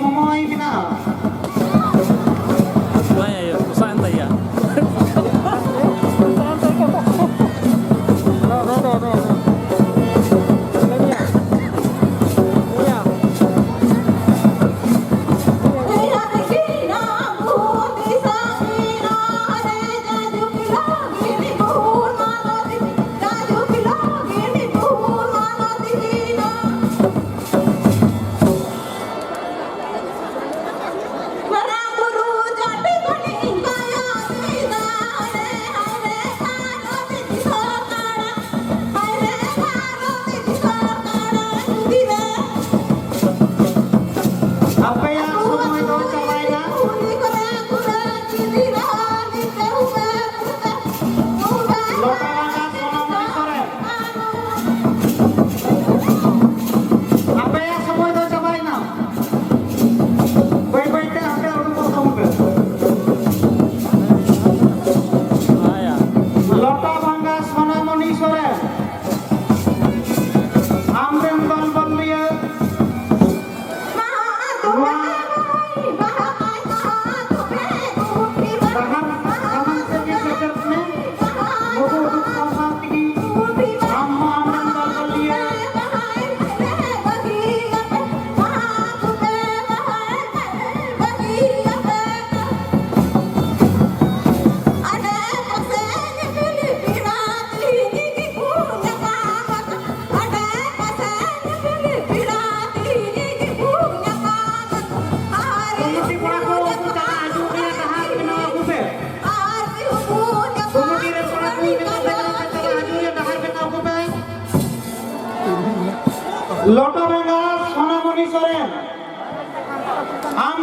সময় বিনা santai ya. apa yang semua itu capai na lota bangga sonamoni soren apa yang semua itu capai na baik-baiknya hampir orang mau kamu ke lota bangga sonamoni soren amrem dal bambiya লটা ভাঙা সোনামণি সরেন আম